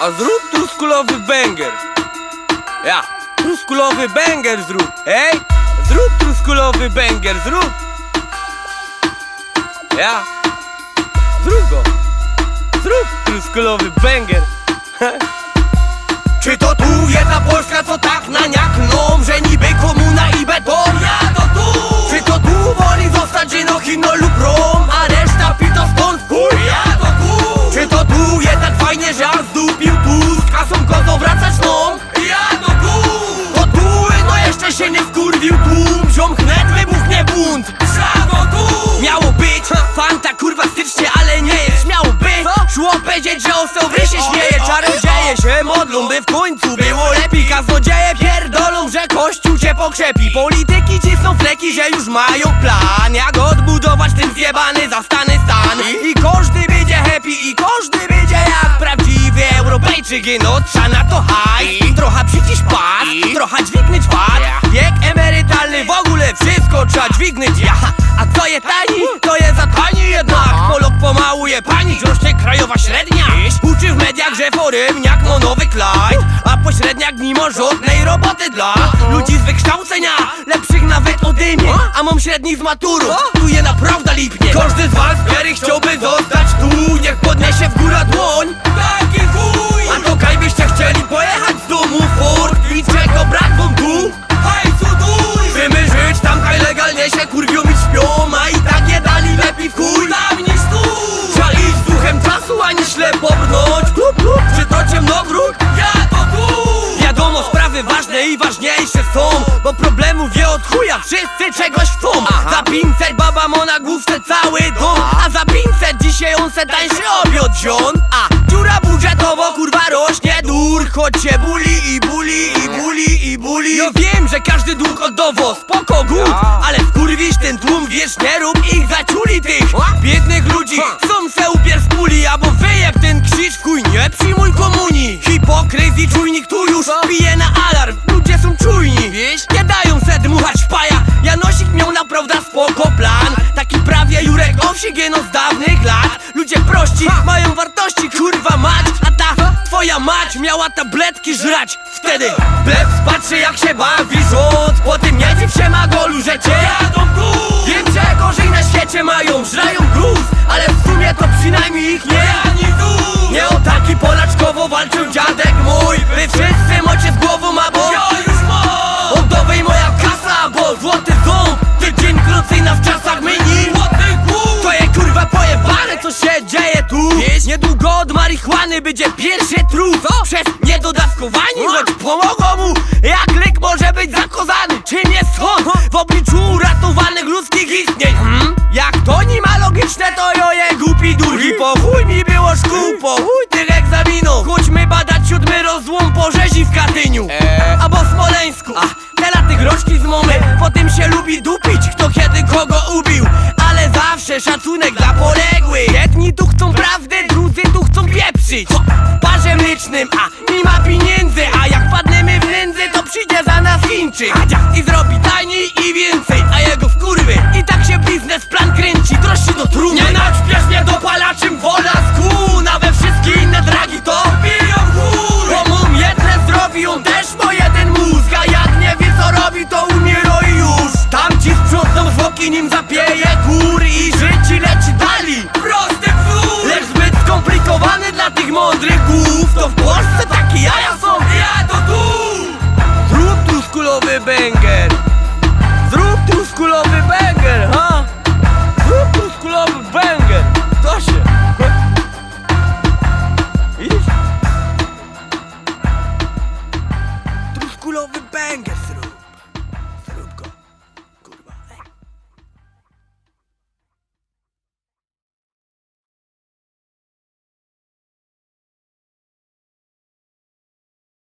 A zrób truskulowy banger. Ja, truskulowy banger zrób. Ej, zrób truskulowy banger, zrób. Ja, zrób go. Zrób truskulowy banger. Czy to tu jedna Polska, co tak naniakną, że niby komuna i beton? Ja to tu! Czy to tu woli zostać Gino, Hino lub Rom, a reszta pito stąd w kur? Ja to tu! Czy to tu jednak fajnie, że aż zdupił Tusk, a są kozo wracać nom? Ja to tu! To tu, no jeszcze się nie skurwił tłum, ziom wnet wybuchnie bunt. Ja to tu! Miało być fanta kurwa stycznie, ale nie jest. Miało być, szło powiedzieć, że oseł wy się śmieje. Czarodzieje się modlą, by w końcu było lepiej. Kaznodzieje pierdolą, że kościół cię pokrzepi. Polityki cisną fleki, że już mają plan, jak odbudować ten zjebany zastany stan. I każdy będzie happy, i każdy będzie jak prawdziwy Europejczyk. No trza na to hajs, trochę przycisz pas, trochę dźwignąć VAT. Wiek emerytalny, w ogóle wszystko trzeba dźwignąć. A co je tani, to je za tani jednak. Polok pomału je panić, rośnie krajowa średnia. Uczy w mediach, że forymniak no nowy Clyde, a pośredniak mimo żadnej roboty dla ludzi z wykształcenia, lepszych nawet ode mnie. A mam średni z maturą, tu je naprawdę lipnie. Każdy z was, który chciałby zostać tu, niech podniesie w górę dłoń. Taki chuj! A to kaj byście chcieli pojechać z domu Ford i czego brak wam tu? Hajsu duj! Chcemy żyć tam, kaj legalnie się kurwią i śpią, a i tak je dali lepiej w chuj tam niż tu. Trzeba iść z duchem czasu, a nie ślepo brnąć. Czy to ciemnogród? Ja to tu! Wiadomo, sprawy ważne i ważniejsze są, bo problemów wie od chuja, wszyscy czegoś chcą. Za 500 baba ma na główce cały dom, a za 500 dzisiaj on se tańszy obiad wziął. A dziura budżetowo kurwa rośnie dur, choć się buli i buli i buli i buli. Ja wiem, że każdy dług oddawo, spoko gut, ale wkurwisz ten tłum, wiesz, nie rób ich zaciuli tych biednych ludzi, są se upier z puli, albo wy jak ten krzyż w chuj, nie przyjmuj komunii. Hipokryzji czujnik tu już bije na alarm, ludzie są czujni, wiesz, nie dają se dmuchać w paja. Janosik miał naprawdę spoko plan, taki prawie Jurek Owsik jeno z dawnych lat. Ludzie prości, mają wartości, kurwa mać, a ta twoja mać miała tabletki żrać. Wtedy plebs patrzy jak się bawi rząd, po tym nie dziw się ma golu, że cię jadą tu. Wiem, że gorzej na świecie mają, żrają gruz, ale w sumie to przynajmniej ich nie ani tu. Nie o taki Polaczkowo walczył dziadek mój, wy wszyscy macie z głową, a bo ja już mam oddowej moja kasa, bo złoty ząb, tydzień krócej na w czasach myni. To je kurwa pojebane, co się dzieje tu. Niedługo od marihuany będzie pierwszy trud przez niedodawkowanie, choć pomogło mu, jak lek może być zakozany. Czym jest on w obliczu uratowanych ludzkich istnień? Jak to nie ma logiczne, to joje głupi durki. Po chuj mi było szkół, po chuj tych egzaminów. Chodźmy badać 7. rozłom po rzezi w Katyniu albo w Smoleńsku. Te laty groszki z mamy, potem się lubi dupić, kto kiedy kogo ubił. Ale zawsze szacunek dla poległych. Jedni tu chcą prawdy, drudzy tu chcą pieprzyć w parze mlecznym, a nie ma pieniędzy. A jak padniemy w nędzy, to przyjdzie za nas Chińczyk i zrobi taniej i więcej, a jego wkurwy. I tak się biznesplan kręci, troszczy do trumny. Nie naćpiesz mnie dopalaczem, wola skół, na we wszystkie inne dragi to biją w gór. Bo mam jedne zdrowie, on też ma jeden mózg, a jak nie wie co robi, to umiera i już. Tam ci sprzątną zwłoki, nim zapieje kur i życie leci dali. Prosty wzór, lecz zbyt skomplikowany dla tych mądrych głów. To w Polsce takie jaja są, ja to tu. Zrób truskulowy banger.